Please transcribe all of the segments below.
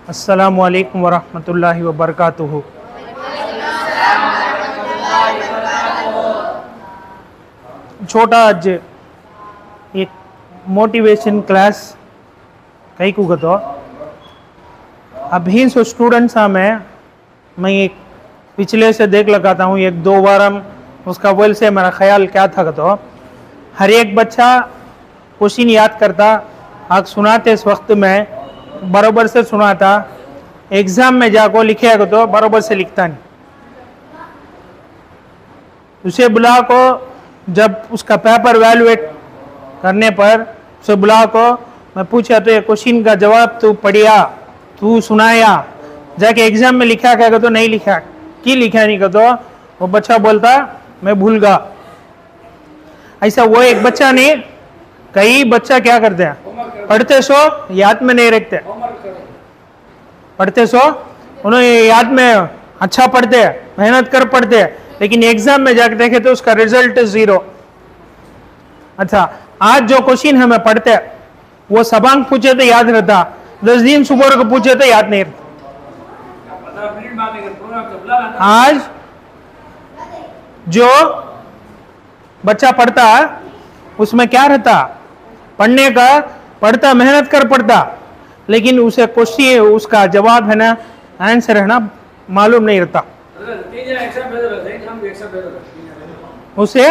अस्सलामु अलैकुम वरहमतुल्लाहि वबरकातुहू। छोटा आज एक मोटिवेशन क्लास कई को गतो अभी सो स्टूडेंट्स मैं एक पिछले से देख लगाता हूँ एक दो बार हम उसका बोल से मेरा ख्याल क्या था तो हर एक बच्चा क्वेश्चन याद करता आज सुनाते इस वक्त में बराबर से सुनाता एग्जाम में जाको लिखेगा तो बराबर से लिखता नहीं। उसे बुला को जब उसका पेपर वैल्यूएट करने पर उसे बुला को मैं पूछा तो ये क्वेश्चन का जवाब तू पढ़िया तू सुनाया जाके एग्जाम में लिखा क्या तो नहीं लिखा की लिखा नहीं का तो वो बच्चा बोलता मैं भूल गया। ऐसा वो एक बच्चा नहीं कई बच्चा क्या करते हैं पढ़ते सो याद में नहीं रखते पढ़ते सो उन्हें याद में अच्छा पढ़ते हैं मेहनत कर पढ़ते हैं लेकिन एग्जाम में जाकर देखे तो उसका रिजल्ट 0। अच्छा आज जो क्वेश्चन हमें पढ़ते हैं वो सबांग पूछे तो याद रहता 10 दिन सुबह को पूछे तो याद नहीं रहता। आज जो बच्चा पढ़ता उसमें क्या रहता पढ़ने का पढ़ता मेहनत कर पढ़ता लेकिन उसे क्वेश्चन उसका जवाब है ना आंसर है ना मालूम नहीं रहता उसे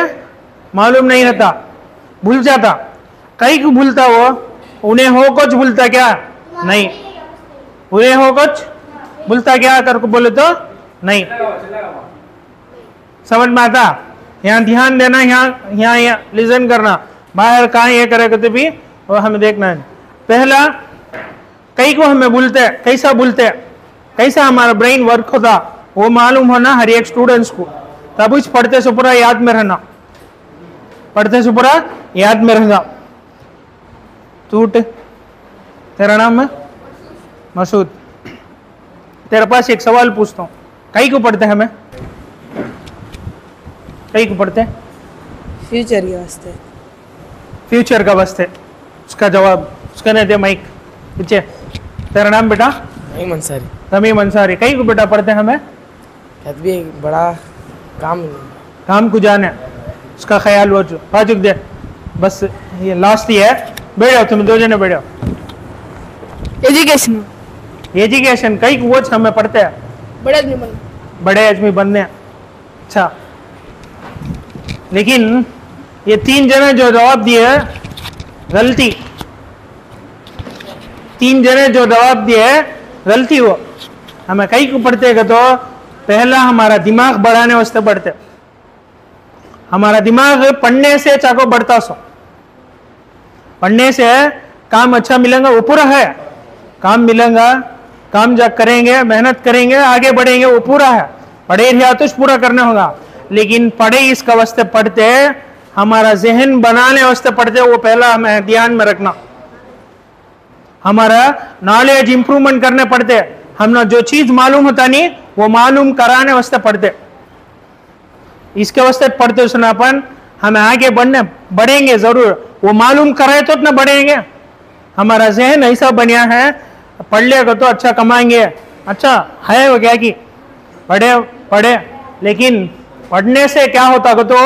मालूम नहीं रहता भूल जाता। कई को भूलता वो उन्हें हो कुछ भूलता क्या नहीं उन्हें हो कुछ भूलता क्या कर को बोले तो नहीं समझ में आता। यहाँ ध्यान देना यहाँ लिसन करना बाहर कहाँ ये करेगा तो भी वो हमें देखना है। पहला कई को हमें भूलते हैं कैसा भूलते हैं कैसा हमारा ब्रेन वर्क होता वो मालूम होना हर एक स्टूडेंट्स को तब उस पढ़ते से पूरा याद में रहना पढ़ते से पूरा याद में रहना। टूट तेरा नाम है मसूद तेरे पास एक सवाल पूछता हूँ कई को पढ़ते हैं हमें कई को पढ़ते हैं फ्यूचर के वास्ते फ्यूचर का वास्ते उसका जवाब उसका नहीं दे माइक पीछे। तेरा नाम बेटा तमीम अंसारी तमीम अंसारी कई को बेटा पढ़ते हैं हमें भी एक बड़ा काम को जाने उसका ख्याल वो पाजुक दे बस ये लास्ट ही है बैठो तुम दो जने बैठो। एजुकेशन कई को वो हमें पढ़ते हैं बड़े आदमी बनने। अच्छा लेकिन ये 3 जने जो जवाब दिए गलती 3 जने जो जवाब दिए गलती हो हमें कई को पढ़ते हैं तो पहला हमारा दिमाग बढ़ाने वास्ते पढ़ते हमारा दिमाग पढ़ने से चाको बढ़ता सो पढ़ने से काम अच्छा मिलेगा वो पूरा है काम मिलेगा काम जब करेंगे मेहनत करेंगे आगे बढ़ेंगे वो पूरा है पढ़े रहा तो पूरा करना होगा लेकिन पढ़े इसका वास्ते पढ़ते हमारा जहन बनाने वास्ते पढ़ते वो पहला हमें ध्यान में रखना हमारा नॉलेज इंप्रूवमेंट करने पड़ते हमने जो चीज मालूम होता नहीं वो मालूम कराने वास्ते पढ़ते इसके वास्ते पढ़ते सुनापन हमें आगे बढ़ेंगे जरूर वो मालूम कराए तो इतना बढ़ेंगे हमारा जहन ऐसा बनिया है पढ़ लेगा तो अच्छा कमाएंगे अच्छा है वो क्या कि पढ़े लेकिन पढ़ने से क्या होता तो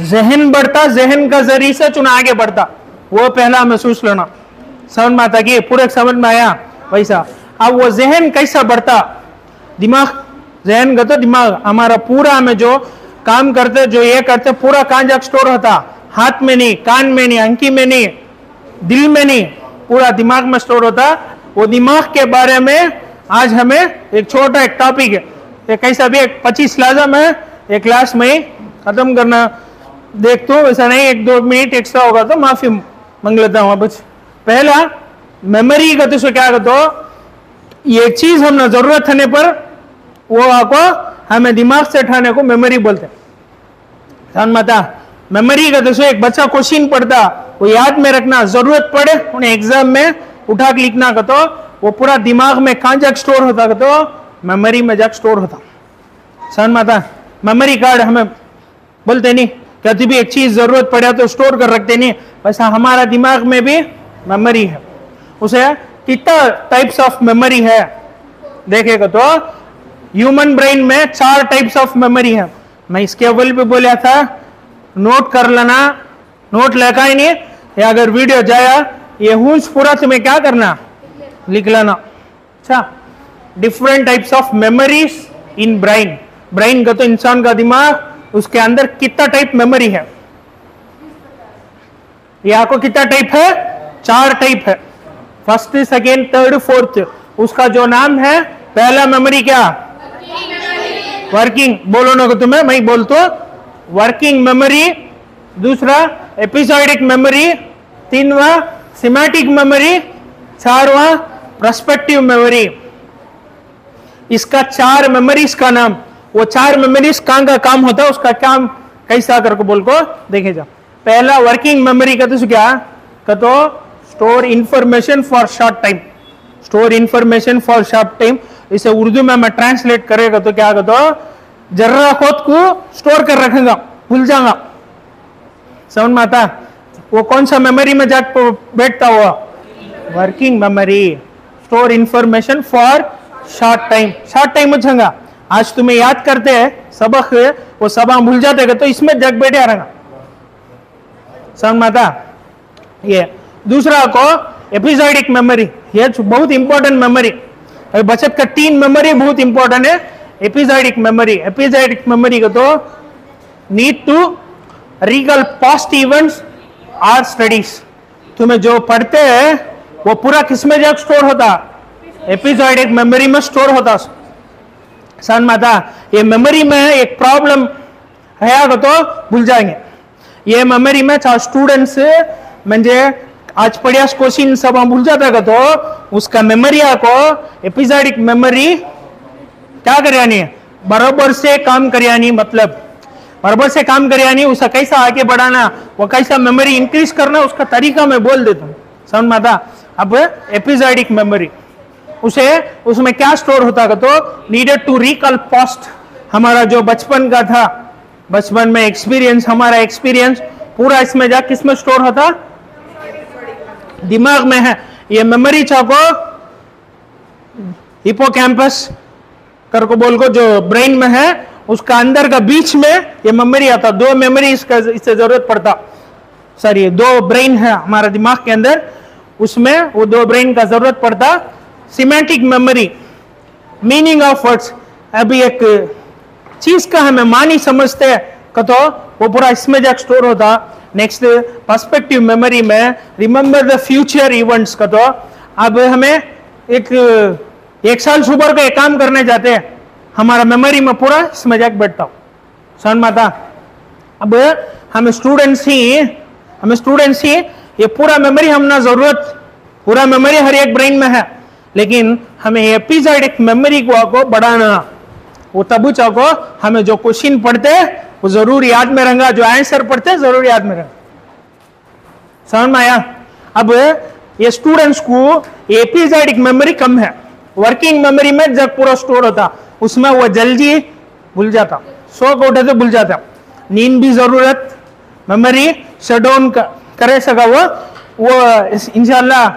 जहन बढ़ता जहन का जरिए से चुना आगे बढ़ता वो पहला महसूस लेना समझ में आता कि पूरे समझ में आया वैसा। अब वो जहन कैसा बढ़ता दिमाग जहन का तो दिमाग हमारा पूरा में जो काम करते जो ये करते पूरा कान जाक स्टोर होता हाथ में नहीं कान में नहीं अंकी में नहीं दिल में नहीं पूरा दिमाग में स्टोर होता। वो दिमाग के बारे में आज हमें एक छोटा एक टॉपिक है कैसा भी एक 25 लाजम है एक क्लास में खत्म करना देखता हूँ वैसा नहीं 1-2 मिनट एक्स्ट्रा होगा तो माफी मांग लेता हूँ। अब पहला मेमोरी का तो क्या कहते हो ये चीज हमने जरूरत होने पर वो आपको हमें दिमाग से उठाने को मेमोरी बोलते हैं। माता मेमोरी का तो एक बच्चा क्वेश्चन पढ़ता वो याद में रखना जरूरत पड़े उन्हें एग्जाम में उठा के लिखना का तो वो पूरा दिमाग में कहाँ जाकर स्टोर होता का तो मेमोरी में जाकर स्टोर होता। समझ माता मेमोरी कार्ड हमें बोलते नहीं कभी भी एक चीज जरूरत पड़े तो स्टोर कर रखते नहीं वैसा हमारा दिमाग में भी मेमोरी है उसे कितना टाइप्स ऑफ मेमोरी है देखेगा तो ह्यूमन ब्रेन में 4 टाइप्स ऑफ मेमोरी है। मैं इसके अव्वल भी बोला था, नोट कर लेना, नोट लेका ही नहीं, या अगर वीडियो जाया ये हुंस पूरा तुम्हें क्या करना, लिख लेना। अच्छा, different types of memories in brain. Brain का तो इंसान का दिमाग, उसके अंदर कितना टाइप मेमोरी है, ये आपको कितना टाइप है, 4 टाइप है। First, second, third, fourth. उसका जो नाम है, पहला मेमोरी क्या, वर्किंग, बोलो ना तुम्हें, मैं बोलता हूं वर्किंग मेमोरी। दूसरा एपिसोडिक मेमोरी, तीनवा सिमेटिक मेमोरी, चारवा पर्सपेक्टिव मेमोरी। इसका 4 मेमोरीज का नाम, वो 4 मेमोरीज कहां का काम होता है, उसका काम कैसा करके बोल को देखे जा। पहला वर्किंग मेमोरी का तो क्या का तो store information for short time, store information for short time. इसे उर्दू में मैं ट्रांसलेट करेगा तो क्या कहता, जर्रा खुद को स्टोर कर रखेगा, भूल जाऊंगा। समझ में आता, वो कौन सा मेमोरी में जाकर बैठता हुआ, working memory, store information for short time. Short time मुझेगा, आज तुम्हें याद करते हैं सबक, वो सबक भूल जाते तो इसमें जग बैठे रहेगा। समझ में आता। ये दूसरा को एपिसोडिक मेमोरी, ये बहुत इंपॉर्टेंट मेमोरी। बचत का 3 मेमोरी बहुत इंपॉर्टेंट है। एपिसोडिक मेमोरी, एपिसोडिक मेमोरी को तो need to recall past events और स्टडीज। तुम्हें जो पढ़ते हैं वो पूरा किसमें जग स्टोर होता, एपिसोडिक मेमोरी में स्टोर होता। समझ में आता। ये मेमोरी में एक प्रॉब्लम है तो भूल जाएंगे। ये मेमोरी में स्टूडेंट्स म्हणजे आज पढ़ियास क्वेश्चन सब हम भूल जाता है तो उसका मेमोरी को एपिसोडिक मेमोरी क्या करियानी है, बराबर से काम करियानी, मतलब बराबर से काम करियानी। उसका कैसा आगे बढ़ाना, वो कैसा मेमोरी इंक्रीज करना, उसका तरीका मैं बोल देता हूँ। समझ में आता। अब एपिसोडिक मेमोरी, उसे उसमें क्या स्टोर होता है तो नीडेड टू रिकॉल पास्ट, हमारा जो बचपन का था, बचपन में एक्सपीरियंस, हमारा एक्सपीरियंस पूरा इसमें जा किसमें स्टोर होता, दिमाग में है। ये मेमोरी चाको हिपोकैम्पस कर को बोल को जो ब्रेन में है, उसका अंदर का बीच में ये मेमोरी आता। 2 मेमोरी इसका इससे जरूरत पड़ता, सॉरी 2 ब्रेन है हमारा दिमाग के अंदर, उसमें वो 2 ब्रेन का जरूरत पड़ता। Semantic memory, meaning of words, अभी एक चीज का हमें मानी समझते हैं तो वो पूरा इसमें जाकर स्टोर होता। नेक्स्ट पर्सपेक्टिव मेमोरी में रिमेंबर द फ्यूचर इवेंट्स का तो अब हमें एक साल सुबह को एक काम करने जाते हैं, हमारा मेमोरी में पूरा इसमें जाकर बैठता हूँ। समझ में आता। अब हमें स्टूडेंट्स ही ये पूरा मेमोरी हमने जरूरत, पूरा मेमोरी हर एक ब्रेन में है, लेकिन हमें एपिसोडिक मेमोरी को बढ़ाना, वो तब चाहो हमें जो क्वेश्चन पढ़ते वो जरूर याद में रहेगा, जो आंसर पढ़ते जरूर याद में रहेगा। समझ में आया। अब ये स्टूडेंट्स को एपिसोडिक मेमोरी कम है, वर्किंग मेमोरी में जब पूरा स्टोर होता, उसमें वो जल्दी भूल जाता, सो को उठे तो भूल जाता। नींद भी जरूरत, मेमोरी शट डाउन करे सका वो इंशाल्लाह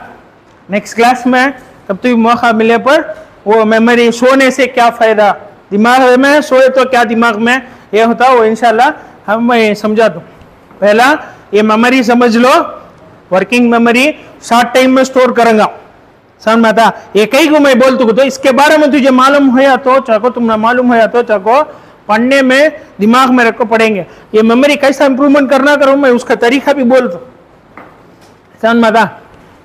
नेक्स्ट क्लास में तब तो मौका मिले पर वो मेमोरी सोने से क्या फायदा, दिमाग में सोए तो क्या दिमाग में ये होता, वो इंशाल्लाह हम समझा दूं। पहला ये मेमोरी समझ लो, वर्किंग मेमोरी शॉर्ट टाइम में स्टोर करूंगा। समझ में आता। ये कई को मैं बोल तो इसके बारे में तुझे मालूम है तो चाहो, तुमने मालूम है तो चाहो पढ़ने में दिमाग में रखो पढ़ेंगे। ये मेमोरी कैसा इंप्रूवमेंट करना करूं मैं उसका तरीका भी बोल दो। समझ में आता।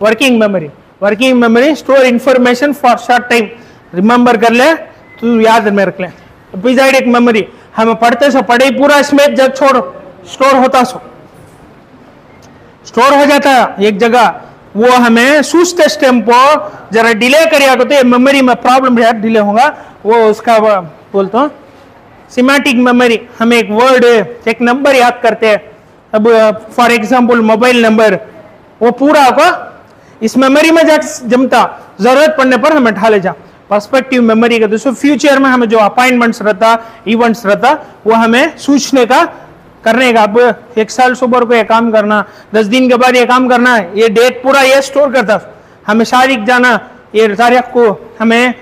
Working memory store information for short time, remember कर ले, तू याद में रख ले। एपिसोडिक मेमोरी हमें पढ़ते सो पढ़े पूरा इसमें जब छोड़ स्टोर होता सो स्टोर हो जाता एक जगह, वो हमें सूझते टेम्पो जरा डिले करिया तो ये मेमोरी में प्रॉब्लम डिले होगा, वो उसका बोलता हूँ। सिमेटिक मेमोरी, हमें एक वर्ड एक नंबर याद करते हैं, अब फॉर एग्जांपल मोबाइल नंबर, वो पूरा को इस मेमोरी में जाकर जमता, जरूरत पड़ने पर हमें ढाले जा। पर्सपेक्टिव मेमोरी का दोस्तों फ्यूचर में हमें जो अपॉइंटमेंट्स रहता, इवेंट्स रहता, वो हमें सूचने का करने का। अब एक साल सुबह को ये काम करना, 10 दिन के बाद ये काम करना है, ये डेट पूरा ये स्टोर करता। हमें तारीख जाना, ये तारीख को हमें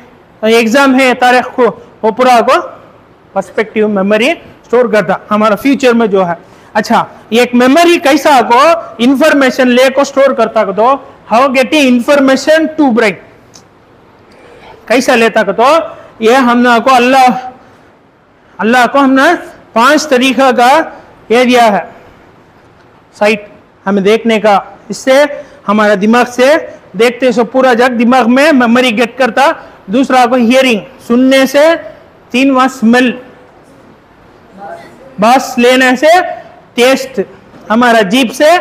एग्जाम है तारीख को, वो पूरा को पर्सपेक्टिव मेमोरी स्टोर करता हमारा फ्यूचर में जो है। अच्छा, एक मेमोरी कैसा को इंफॉर्मेशन ले को स्टोर करता को, तो how getting information to brain कैसा लेता को, तो ये हमने को अल्लाह को हमने 5 तरीका का ये दिया है साइट हमें देखने का, इससे हमारा दिमाग से देखते सो पूरा जग दिमाग में मेमोरी गेट करता। दूसरा को हियरिंग सुनने से, 3वां स्मेल बस लेने से, टेस्ट हमारा जीभ से,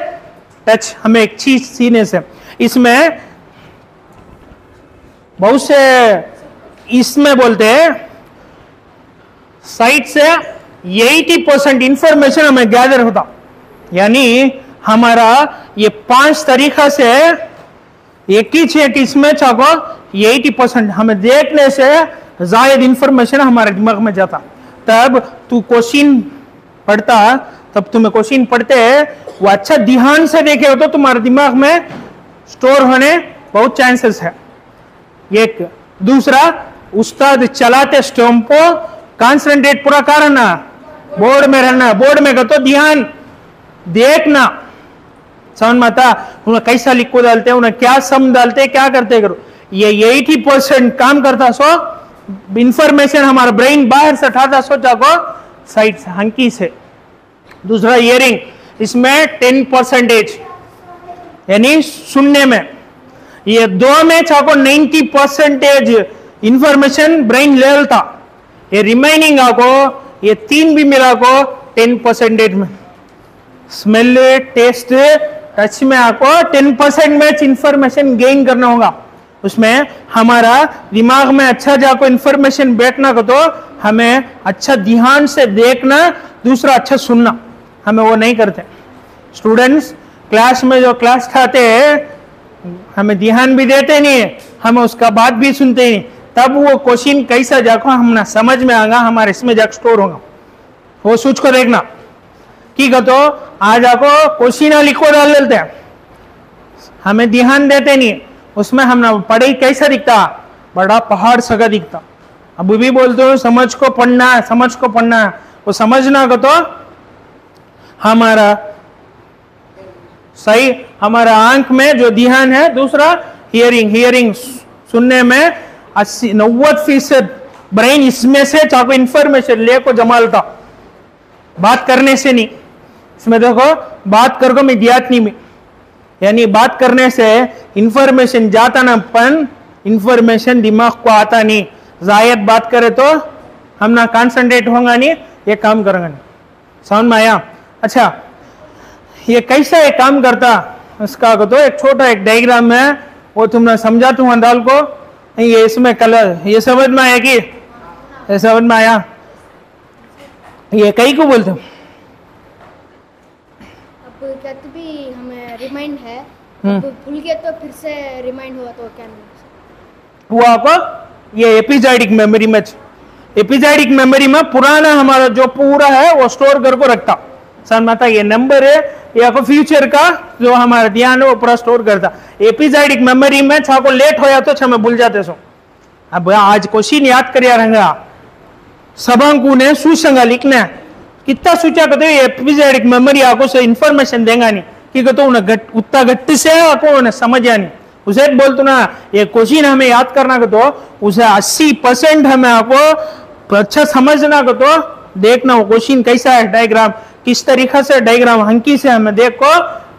टच हमें एक चीज सीने से। इसमें बहुत से इसमें बोलते हैं साइट से 80% इंफॉर्मेशन हमें गैदर होता, यानी हमारा ये 5 तरीका से एक ही चीज इसमें चाहो 80% हमें देखने से जायद इंफॉर्मेशन हमारे दिमाग में जाता। तब तू क्वेश्चन पढ़ता, तब तुम्हें क्वेश्चन पढ़ते वो अच्छा ध्यान से देखे हो तो तुम्हारे दिमाग में स्टोर होने बहुत चांसेस है। एक दूसरा, उस्ताद चलाते स्टोम को कॉन्सेंट्रेट पूरा करना, बोर्ड में रहना, बोर्ड में तो ध्यान देखना, समझ में आता उन्हें कैसा लिखो डालते, उन्हें क्या सम डालते, क्या करते करो। ये 80% काम करता सो इंफॉर्मेशन हमारा ब्रेन बाहर से उठाता सो जाको साइड से, हंकी से। दूसरा हियरिंग, इसमें 10% यानी सुनने में, ये 2 में चाको 90% इंफॉर्मेशन ब्रेन ले लेता, ये रिमाइनिंग आको ये 3 भी मिला को 10% में। स्मेल, टेस्ट, टच में आपको 10% में इंफॉर्मेशन गेन करना होगा। उसमें हमारा दिमाग में अच्छा जाको इंफॉर्मेशन बैठना को, तो हमें अच्छा ध्यान से देखना, दूसरा अच्छा सुनना, हमें वो नहीं करते। स्टूडेंट्स क्लास में जो क्लास खाते हैं हमें ध्यान भी देते नहीं है, हमें उसका बात भी सुनते नहीं, तब वो क्वेश्चन कैसा जाको हमने समझ में आएगा, हमारे इसमें जाकर स्टोर होगा। वो सोच को देखना कि तो आज आपको क्वेश्चन लिखो डाल देते हैं, हमें ध्यान देते नहीं, उसमें हम पढ़ाई कैसा दिखता, बड़ा पहाड़ सगा दिखता। अब भी बोलते हो समझ को पढ़ना है, समझ को पढ़ना है, वो समझना को तो हमारा सही, हमारा आंख में जो ध्यान है। दूसरा हियरिंग सुनने में 80-90% ब्रेन इसमें से चाको इंफॉर्मेशन ले को जमालता, बात करने से नहीं। इसमें देखो बात कर को मैं दियात नहीं में, यानी बात करने से इंफॉर्मेशन जाता ना, पन इंफॉर्मेशन दिमाग को आता नहीं। जायद बात करे तो हम ना कॉन्सेंट्रेट होगा नहीं, ये काम करेंगे नहीं। समझ में आया? अच्छा, ये कैसा ये काम करता इसका तो एक छोटा एक डायग्राम है, वो तुमने समझा तू अंदाल को, ये इसमें कलर, ये समझ में आया कि ये समझ में आया? ये कई को बोलते हैं कहते भी हमें रिमाइंड है, तो भूल गए तो फिर से रिमाइंड हुआ तो क्या नहीं वो आपको ये एपिजाइडिक मेमोरी में, एपिजाइडिक मेमोरी में पुराना हमारा जो पूरा है वो स्टोर कर को रखता। समझता ये नंबर है या को फ्यूचर का जो हमारा ध्यान है वो पूरा स्टोर करता। एपिजाइडिक मेमोरी में छाको लेट होया तो छमे भूल जाते सो। अब आज क्वेश्चन याद करिया रहेगा, सबंकु ने सुसंगा लिखना कितना सोचा कहते एपिजाइडिक मेमोरी आपको से इंफॉर्मेशन देगा नहीं कि कहते उन्हें उतना गट्टी से आपको उन्हें समझा नहीं। उसे बोलते ना ये क्वेश्चन हमें याद करना को तो उसे 80% हमें आपको अच्छा समझना को तो देखना वो क्वेश्चन कैसा है, डायग्राम किस तरीका से, डायग्राम हंकी से हमें देखो,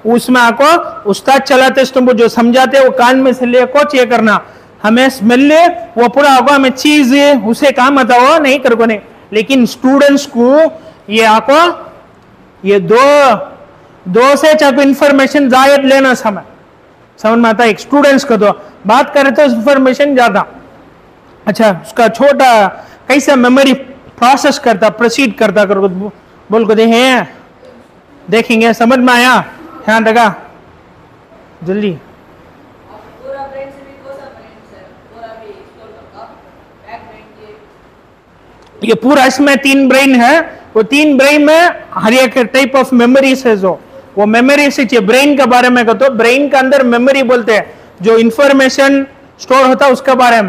उसमें आपको उस्ताद चलाते तुमको जो समझाते वो कान में से लेको चेक करना, हमें स्मेल वो पूरा आपको हमें चीज उसे काम आता हो नहीं कर को नहीं। लेकिन स्टूडेंट्स को ये आपको ये दो से चाको इंफॉर्मेशन जायद लेना समझ में आता है। एक स्टूडेंट्स को तो बात करे तो इंफॉर्मेशन ज्यादा। अच्छा, उसका छोटा कैसे मेमोरी प्रोसेस करता, प्रोसीड करता कर बोल को देखेंगे, समझ में आया? ध्यान रखा जल्दी। ये पूरा इसमें 3 ब्रेन है, वो 3 ब्रेन में हर एक टाइप ऑफ मेमोरीज है, जो वो मेमोरी से ब्रेन के बारे में कहते ब्रेन के अंदर मेमोरी बोलते हैं जो इंफॉर्मेशन स्टोर होता है उसका बारे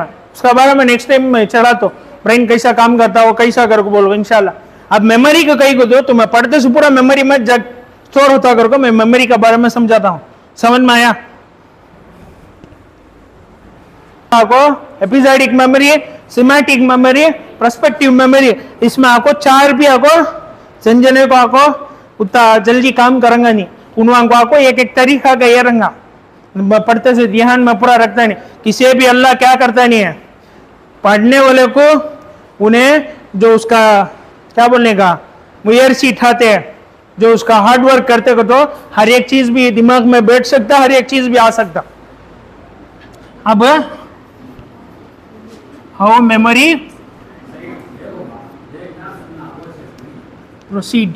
में नेक्स्ट टाइम मैं चढ़ा तो ब्रेन कैसा काम करता है वो कैसा कर को बोलो इंशाल्लाह। अब मेमोरी को कहीं को दो तो मैं पढ़ते से पूरा मेमोरी में जब स्टोर होता कर को मैं मेमोरी के बारे में समझाता हूँ। समझ में आया आपको? Episodic memory, semantic memory, perspective memory, इसमें आपको 4 भी आपको संजने को आपको उतना जल्दी काम करेंगे नहीं। उनवां को आपको एक एक तरीका का ये रंगा पढ़ते से ध्यान में पूरा रखता नहीं। किसी भी अल्लाह क्या करता नहीं है, पढ़ने वाले को उन्हें जो उसका क्या बोलने का मुयर सीठाते हैं, जो उसका हार्ड वर्क करते को तो हर एक चीज भी दिमाग में बैठ सकता, हर एक चीज भी आ सकता। अब हाउ मेमोरी प्रोसीड,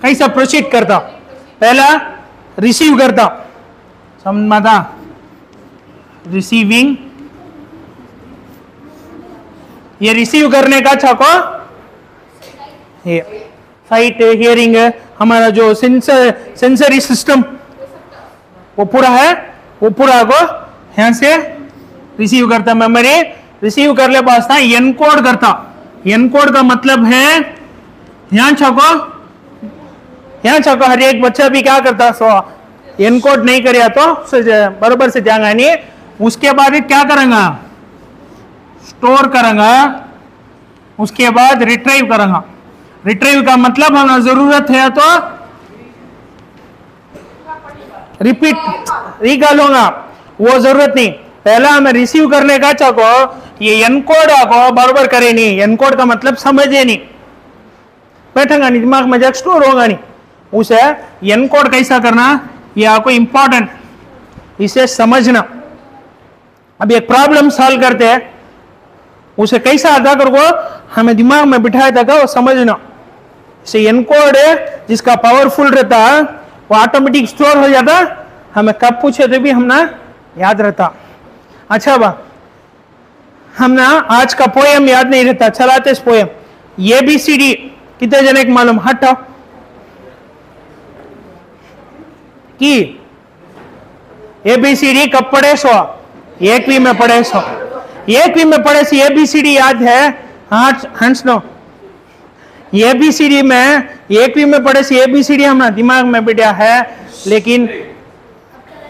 कैसा प्रोसीड करता? पहला रिसीव करता, समझ में आता? रिसीविंग, ये रिसीव करने का छको ये साइट हियरिंग हमारा जो सेंसरी सिस्टम वो पूरा है, वो पूरा को यहां से रिसीव करता। मेमोरी रिसीव कर ले पास था एनकोड करता। एनकोड का मतलब है यहाँ छको हर एक बच्चा भी क्या करता सो एनकोड नहीं करिया तो बराबर से जाएगा नहीं। उसके बाद क्या करेंगा? स्टोर करेंगा, उसके बाद रिट्रीव करेंगा। रिट्रीव का मतलब हमें जरूरत है तो रिपीट रिकॉलूंगा, वो जरूरत नहीं। पहला हमें रिसीव करने का चाहो ये एनकोड को बराबर करे नहीं। एनकोड का मतलब समझे नहीं, बैठेगा नहीं दिमाग में, जब स्टोर होगा नहीं। उसे एनकोड कैसा करना ये आपको इंपॉर्टेंट, इसे समझना। अब एक प्रॉब्लम सॉल्व करते हैं, उसे कैसा अदा करो हमें दिमाग में बिठाया था वो समझना। इसे एनकोड जिसका पावरफुल रहता वो ऑटोमेटिक स्टोर हो जाता, हमें कब पूछे तो भी हमने याद रहता। अच्छा बा, हमने आज का पोयम याद नहीं रहता, चलाते इस पोयम ABCD कितने जने को मालूम? हटाओ कि ABCD कब पढ़े सो? 1वीं में पढ़े सो। 1वीं में पढ़े से ABCD याद है? हंस नो। ABCD में 1वीं में पढ़े से ABCD हमारा दिमाग में बिठा है, लेकिन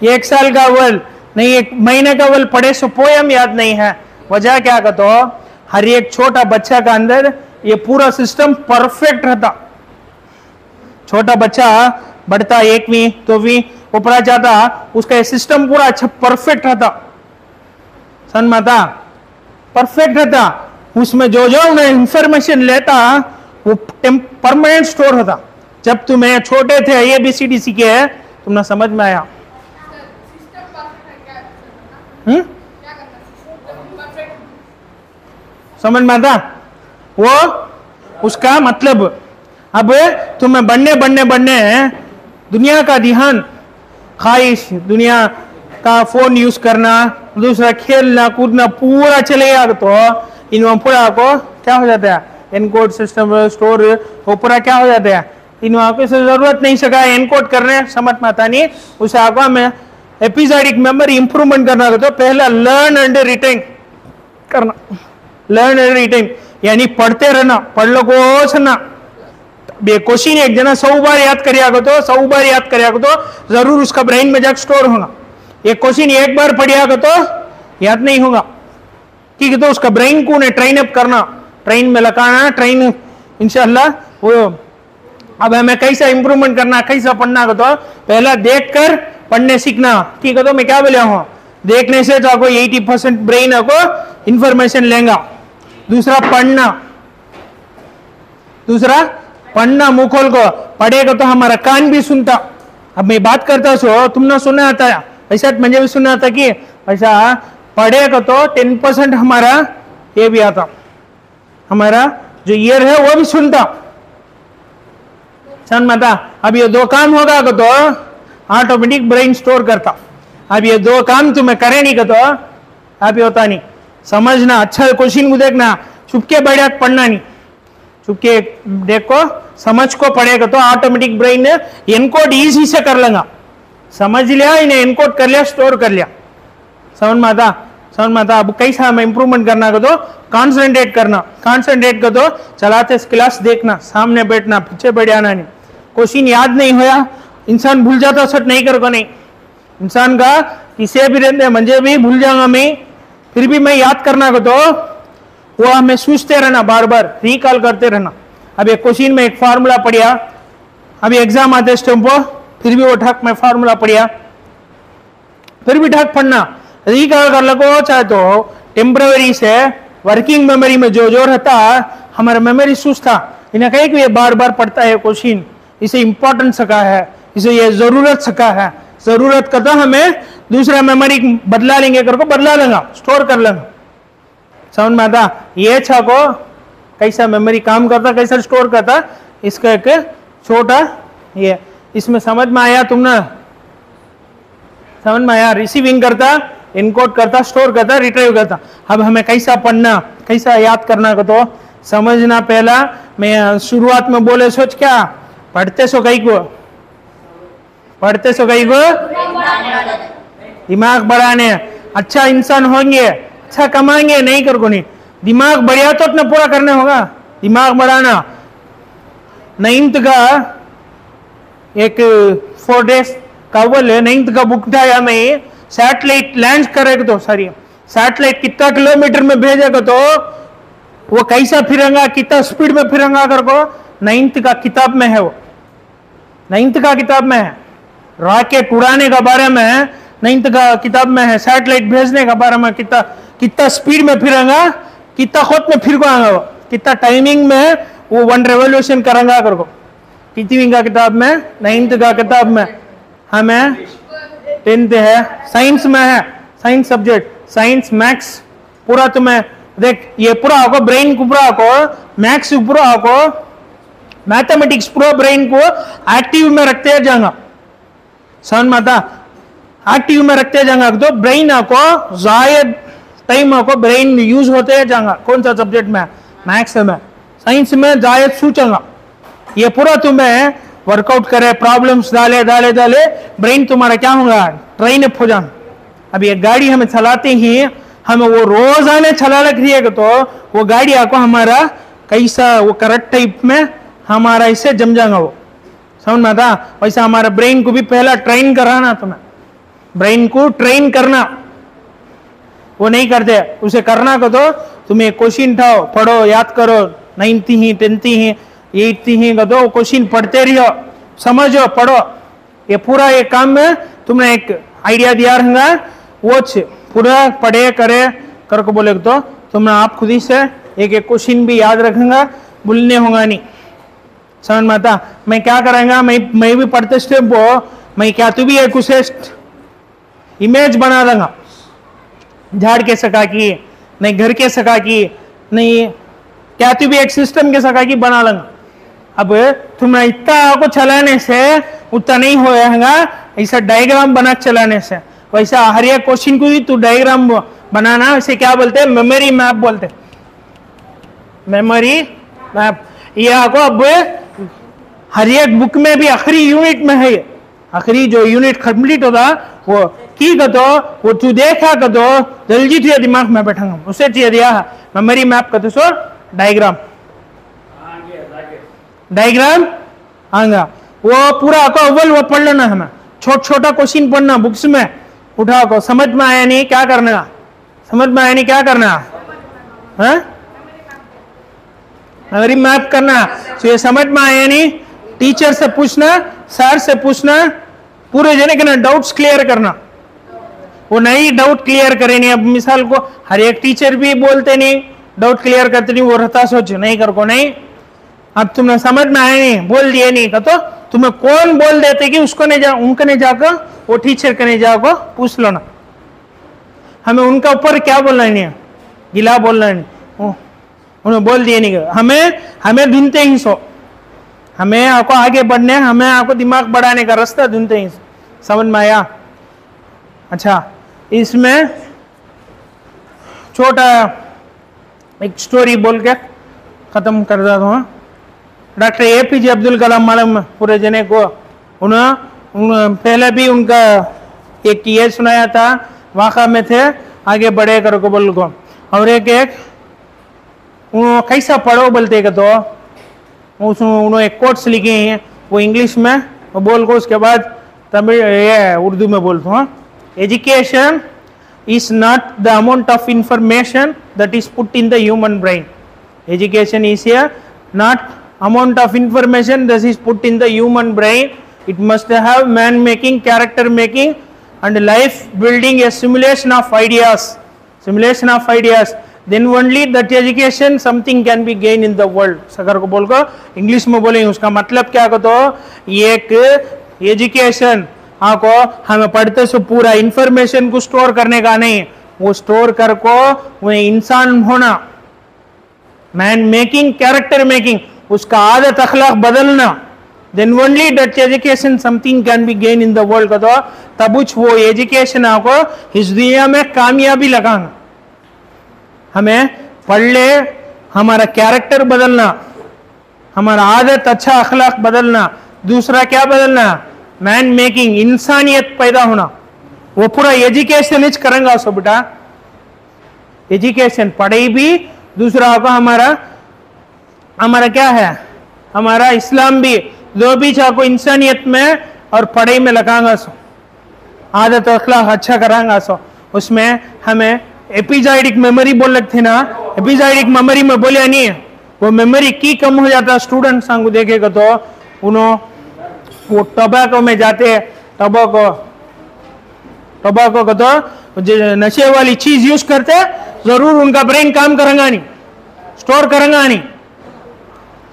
1 साल का अव्वल नहीं 1 महीने का अव्वल पढ़े सो पोयम याद नहीं है। वजह क्या कहते हो? हर एक छोटा बच्चा का अंदर ये पूरा सिस्टम परफेक्ट रहता। छोटा बच्चा बढ़ता 1वीं 2वीं ऊपर जाता, उसका सिस्टम पूरा अच्छा परफेक्ट रहता। सन माता परफेक्ट रहता, उसमें जो उन्हें इंफॉर्मेशन लेता वो परमानेंट स्टोर होता। जब तुम्हें छोटे थे ABCD सीखे है, तुमने समझ में आया? समझ में आता वो उसका मतलब। अब तुम्हें बढ़ने दुनिया का ध्यान, ख्वाहिश, दुनिया का फोन यूज करना, दूसरा खेलना कूदना पूरा चलेगा तो इन पूरा को क्या हो जाता है? एनकोड सिस्टम स्टोर वो पूरा क्या हो जाता है? इन को जरूरत नहीं सका एनकोड करने, समझ में आता नहीं। उसे आपको हमें एपिसोडिक मेमोरी इंप्रूवमेंट करना तो पहला लर्न एंड रिटेन करना। लर्न एंड रिटेन यानी पढ़ते रहना, पढ़ लो को सुनना। क्वेश्चन एक जना 100 बार याद करिया को तो 100 बार याद करिया को तो जरूर उसका ब्रेन में जाकर स्टोर होगा। एक क्वेश्चन एक बार पढ़िया को तो याद नहीं होगा, ठीक है? तो उसका ब्रेन को ने ट्रेन अप करना, ट्रेन में लगाना, ट्रेन इंशाल्लाह वो। अब हमें कैसा इंप्रूवमेंट करना, कैसा पढ़ना को तो पहला देख कर पढ़ने सीखना, ठीक है? तो मैं क्या बोला हूँ, देखने से तो आपको 80% ब्रेन आपको इंफॉर्मेशन लेगा। दूसरा पढ़ना मुंह खोल को पढ़ेगा तो हमारा कान भी सुनता। अब मैं बात करता सो तुमने सुना आता है, ऐसा मुझे भी सुना था कि ऐसा पढ़ेगा तो 10% हमारा ये भी आता, हमारा जो ईयर है वो भी सुनता। सन माता अब ये 2 काम होगा तो ऑटोमेटिक ब्रेन स्टोर करता। अब ये 2 काम तुम्हें करे नहीं तो आप होता नहीं। समझना, अच्छा क्वेश्चन को देखना, चुपके बैठा पढ़ना नहीं, चुपके देखो समझ को पढ़ेगा तो ऑटोमेटिक ब्रेन एनकोड इजी से कर लेगा। समझ लिया, इन्हें इनकोड कर लिया, स्टोर कर लिया, समझ में आता, समझ में आता। अब कैसा हमें इंप्रूवमेंट करना को तो कॉन्सेंट्रेट करना, कॉन्सेंट्रेट कर दो, चलाते क्लास देखना, सामने बैठना, पीछे बैठ जाना नहीं। क्वेश्चन याद नहीं होया इंसान भूल जाता, सट नहीं कर को नहीं, इंसान का किसे भी रहते मुझे भी भूल जाऊंगा मैं, फिर भी मैं याद करना को तो वो हमें सोचते रहना, बार बार रिकॉल करते रहना। अब एक क्वेश्चन में एक फार्मूला पढ़िया, अभी एग्जाम आते इस टाइम पर, फिर भी वो ठक में फार्मूला पढ़िया, फिर भी ठक पढ़ना, रिकॉल कर लो, चाहे तो टेम्पररी से वर्किंग मेमोरी में जो जो रहता हमारा मेमोरी सूस था, इन्हें कहे कि ये बार बार पढ़ता है क्वेश्चन, इसे इंपॉर्टेंट सका है, इसे ये जरूरत सका है, जरूरत का तो हमें दूसरा मेमोरी बदला लेंगे, करको बदला लेंगे, स्टोर कर लेंगे, समझ में आता। ये अच्छा को कैसा मेमोरी काम करता, कैसा स्टोर करता, इसका एक छोटा ये इसमें समझ में आया, तुमने समझ में आया, रिसीविंग करता, इनकोड करता, स्टोर करता, रिट्रीव करता। अब हमें कैसा पढ़ना, कैसा याद करना को तो समझना। पहला मैं शुरुआत में बोले सोच क्या पढ़ते सो कई को, पढ़ते सो कई को दिमाग बढ़ाने, अच्छा इंसान होंगे, अच्छा कमाएंगे, नहीं कर को नहीं, दिमाग बढ़िया तो अपना पूरा करने होगा, दिमाग बढ़ाना। 9th का एक 4 days काबल है, 9th का बुक उठाया मैं, सैटेलाइट लैंड करेगा तो सारी सैटेलाइट कितना किलोमीटर में भेजेगा तो वो कैसा फिरेगा, कितना स्पीड में फिरेगा कर को 9th का किताब में है, वो 9th का किताब में है। रॉकेट उड़ाने का बारे में 9th का किताब में है, सैटेलाइट भेजने का बारे में कितना कितना स्पीड में फिरेगा, कितना खुद में फिर को आएगा, वो कितना टाइमिंग में वो 1 रेवोल्यूशन करेगा कर को, कितनी का किताब में, 9th का किताब में। हमें 10th है, साइंस में है, साइंस सब्जेक्ट, साइंस मैथ्स पूरा तुम्हें देख, ये पूरा आपको ब्रेन को, पूरा आपको मैथ्स पूरा आपको मैथमेटिक्स पूरा ब्रेन को एक्टिव में रखते जाएगा, समझ में आता, एक्टिव में रखते जाएगा तो ब्रेन आपको जायद टाइम आपको ब्रेन यूज होते जाएगा। कौन सा सब्जेक्ट में, मैथ्स में, साइंस में जायद सोचेगा, ये पूरा तुम्हें वर्कआउट करे, प्रॉब्लम्स डाले डाले डाले, ब्रेन तुम्हारा क्या होगा, ट्रेन अप हो जाएगा। अब ये गाड़ी हमें चलाते ही हमें वो रोजाना चला रखिएगा तो वो गाड़ी आपको हमारा कैसा वो करेक्ट टाइप में हमारा इससे जम जाएगा, वो समझ में आता। वैसा हमारा ब्रेन को भी पहला ट्रेन कराना, तुम्हें ब्रेन को ट्रेन करना, वो नहीं करते, उसे करना को तो तुम्हें क्वेश्चन उठाओ, पढ़ो, याद करो, 9th ही 10th ही 8th ही का तो क्वेश्चन पढ़ते रहो, समझो, पढ़ो, ये पूरा ये काम में तुमने एक आइडिया दिया रहेगा, वो पूरा पढ़े करे कर को बोले तो तुमने आप खुद ही से एक एक क्वेश्चन भी याद रखेंगे, भूलने होगा नहीं, समझ में आता। मैं क्या करेंगा, मैं भी पढ़ते स्टेप वो मैं क्या तू भी एक उसे इमेज बना दूंगा, झाड़ के सका की, नहीं घर के सका की, नहीं क्या तू भी एक सिस्टम के सका की बना लूंगा। अब तुम इतना आपको चलाने से उतना नहीं होगा, ऐसा डायग्राम बना चलाने से, वैसा हर एक क्वेश्चन को भी तू डायग्राम बनाना, इसे क्या बोलते हैं, मेमोरी मैप बोलते, मेमोरी मैप। ये आपको अब हर एक बुक में भी आखिरी यूनिट में है, आखिरी जो यूनिट कंप्लीट होगा वो की का तो वो तू देखा का तो जल्दी तुझे दिमाग में बैठेगा, उसे चाहिए दिया मेमोरी मैप का तो सो डायग्राम, डायग्राम आएगा वो पूरा आपको अव्वल वो पढ़ लेना, हमें छोटा छोटा क्वेश्चन पढ़ना बुक्स में उठा को, समझ में आया नहीं क्या करना, समझ में आया नहीं क्या करना है, मेमोरी मैप करना। तो ये समझ में आया नहीं, टीचर से पूछना, सर से पूछना, पूरे जने के ना डाउट्स क्लियर करना, वो नहीं डाउट क्लियर करे नहीं। अब मिसाल को हर एक टीचर भी बोलते नहीं, डाउट क्लियर करते नहीं, वो रहता सोच नहीं कर को नहीं। अब तुमने समझ में आया नहीं, बोल दिए नहीं का तो तुम्हें कौन बोल देते कि उसको नहीं जा, उनको नहीं जाकर वो टीचर के नहीं जाकर पूछ लो ना, हमें उनका ऊपर क्या बोलना नहीं है, गिला बोलना नहीं, उन्हें बोल दिए नहीं, हमें ढूंढते ही सो, हमें आपको आगे बढ़ने, हमें आपको दिमाग बढ़ाने का रास्ता ढूंढते ही, समझ में आया। अच्छा, इसमें छोटा एक स्टोरी बोल के खत्म कर देता हूँ। डॉक्टर APJ अब्दुल कलाम मालूम पूरे जने को, उन्हें पहले भी उनका एक ये सुनाया था, वाक़ा में थे, आगे बढ़े कर को बोल को। और एक कैसा पढ़ो बोलते कि तो उन्होंने एक कोट्स लिखे हैं, वो इंग्लिश में वो बोल को, उसके बाद तमिल ये उर्दू में बोलता हूँ। Education is not the amount of information that is put in the human brain. Education is a not amount of information that is put in the human brain. It must have man making, character making and life building, a simulation of ideas. Simulation of ideas. Then only that education something can be gained in the world. सगर को बोल को English में बोलेंगे, उसका मतलब क्या को, तो एक एजुकेशन आपको हमें पढ़ते से पूरा इंफॉर्मेशन को स्टोर करने का नहीं, वो स्टोर कर को वो इंसान होना, मैन मेकिंग, कैरेक्टर मेकिंग, उसका आदत अखलाक बदलना, then only that education something can be gain in the world का, तो तब वो एजुकेशन आपको इस दुनिया में कामयाबी लगाना। हमें पढ़ ले, हमारा कैरेक्टर बदलना, हमारा आदत अच्छा अखलाक बदलना, दूसरा क्या बदलना, मैन मेकिंग, इंसानियत पैदा होना, वो पूरा एजुकेशन ही करेंगे। सो बेटा एजुकेशन पढ़ाई भी, दूसरा को हमारा क्या है, हमारा इस्लाम भी, दो भी चाको इंसानियत में और पढ़ाई में लगाएंगे। सो आदत अखलाक अच्छा कराएंगे। सो उसमें हमें एपिजाइडिक मेमोरी बोल लगती ना, एपिजाइडिक मेमोरी में बोले नहीं, वो मेमोरी की कम हो जाता। स्टूडेंट सांगू देखेगा तो उन्होंने वो टोबैको में जाते हैं, टोबैको को तो नशे वाली चीज यूज करते, जरूर उनका ब्रेन काम करेगा नहीं, स्टोर करेगा नहीं,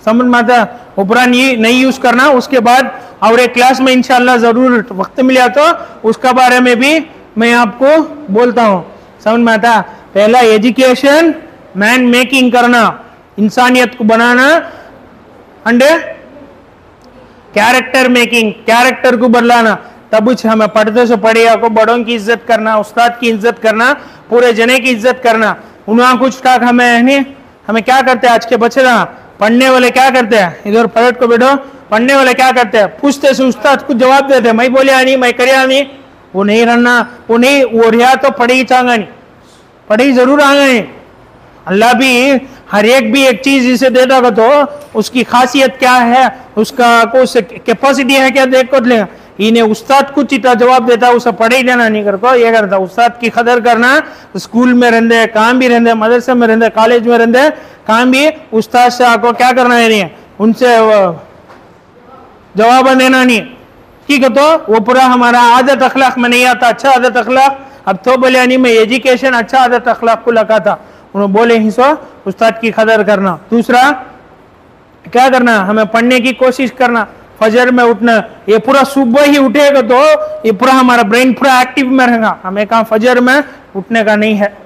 समझ में आता। ऊपरा नहीं यूज करना। उसके बाद और एक क्लास में इंशाल्लाह जरूर वक्त मिला तो उसका बारे में भी मैं आपको बोलता हूँ, समझ में आता। पहला एजुकेशन, मैन मेकिंग करना, इंसानियत को बनाना, एंड कैरेक्टर मेकिंग, कैरेक्टर को बदलाना। तब हमें पढ़ते से पढ़िया को, बड़ों की इज्जत करना, उस्ताद की इज्जत करना, पूरे जने की इज्जत करना। उन्होंने कुछ टाक हमें क्या करते हैं आज के बच्चे ना, पढ़ने वाले क्या करते हैं, इधर पलट को बैठो, पढ़ने वाले क्या करते हैं, पूछते से उस्ताद कुछ जवाब देते हैं, मैं बोलिया नहीं, मैं करिया नहीं, वो नहीं रहना, वो नहीं, वो रिया तो पढ़ी चाहगा नहीं, पढ़ी जरूर आगा नहीं। अल्लाह भी हर एक भी एक चीज इसे देता हो तो उसकी खासियत क्या है, उसका कुछ कैपेसिटी है क्या देख को लेगा। इन्हें उस्ताद कुछ इतना जवाब देता, उसे पढ़े ही देना नहीं करको, ये करता उस्ताद की कदर करना। स्कूल में रहते, काम भी रहते, मदरसे में रहते, कॉलेज में रहते, काम भी उस्ताद से आपको क्या करना है, नहीं उनसे जवाब देना नहीं, ठीक है। तो वो पूरा हमारा आदत अखलाक में नहीं आता, अच्छा आदत अखलाक। अब तो बोले नहीं, मैं एजुकेशन अच्छा आदत अखलाक को लगा था, उन्होंने बोले ही सो उस्ताद की कदर करना। दूसरा क्या करना, हमें पढ़ने की कोशिश करना, फजर में उठना। ये पूरा सुबह ही उठेगा तो ये पूरा हमारा ब्रेन पूरा एक्टिव में रहेगा। हमें कहा फजर में उठने का नहीं है,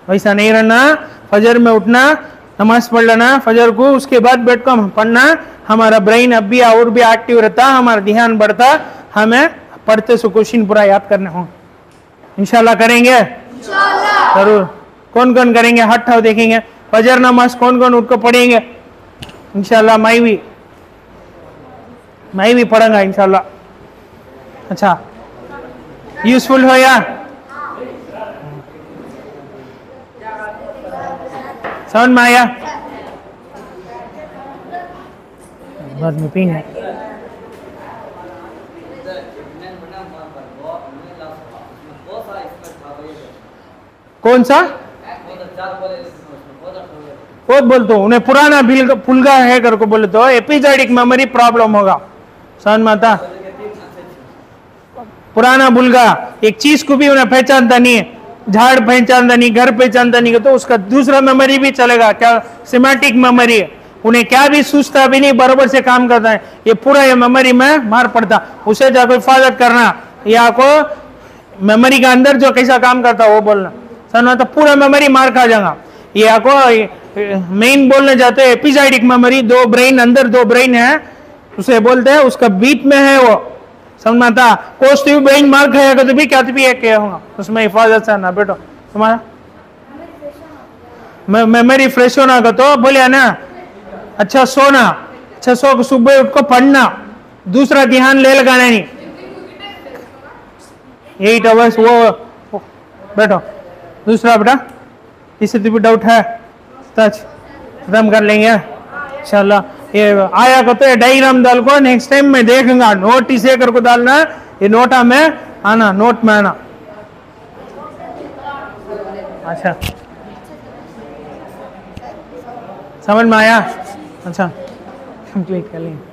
वैसा नहीं रहना। फजर में उठना, नमाज पढ़ लेना फजर को, उसके बाद बैठ कर पढ़ना, हमारा ब्रेन अब भी और भी एक्टिव रहता, हमारा ध्यान बढ़ता, हमें पढ़ते से क्वेश्चन पूरा याद करने होंगे। इंशाल्लाह करेंगे, जरूर। कौन कौन करेंगे, हाथ उठाओ देखेंगे। फजर नमाज कौन कौन उठ को पढ़ेंगे, इंशाल्लाह मैं भी पढ़ूंगा इंशाल्लाह। अच्छा, यूजफुल हो या समझ में आया, बाद में पीएंगे। कौन सा बहुत बोलते हो, उन्हें पुराना भूलगा है कर को बोले तो एपिजाइडिक मेमोरी प्रॉब्लम होगा, समझ में आता। पुराना भूलगा, एक चीज को भी उन्हें पहचानता नहीं है, झाड़ पहचानता नहीं, घर पहचानता नहीं, तो उसका दूसरा मेमोरी भी चलेगा, क्या सिमेटिक मेमोरी है। उन्हें क्या भी सोचता भी नहीं, बराबर से काम करता है, ये पूरा ये मेमोरी में मार पड़ता। उसे जाकर हिफाजत करना, या को मेमोरी के अंदर जो कैसा काम करता है वो बोलना, समझना, तो पूरा मेमोरी मार खा जाएगा। ये आपको मेन बोलने जाते हैं एपिजाइडिक मेमोरी, दो ब्रेन अंदर, दो ब्रेन है उसे बोलते हैं, उसका बीच में है वो, समझ में आता। कोस्ट भी ब्रेन मार खाएगा तो भी क्या तो भी एक होगा, उसमें हिफाजत से ना बेटो तुम्हारा मेमोरी फ्रेश होना का तो बोलिया ना, अच्छा सोना, अच्छा सो सुबह उठ को पढ़ना, दूसरा ध्यान ले लगाना नहीं, 8 आवर्स वो बैठो। दूसरा बेटा किसी भी डाउट है टच खत्म कर लेंगे इंशाल्लाह। ये आया को तो ये डायग्राम डाल को नेक्स्ट टाइम मैं देखूंगा, नोट इसे कर को डालना, ये नोटा में आना, नोट में आना। अच्छा समझ में आया? अच्छा कंप्लीट कर लेंगे।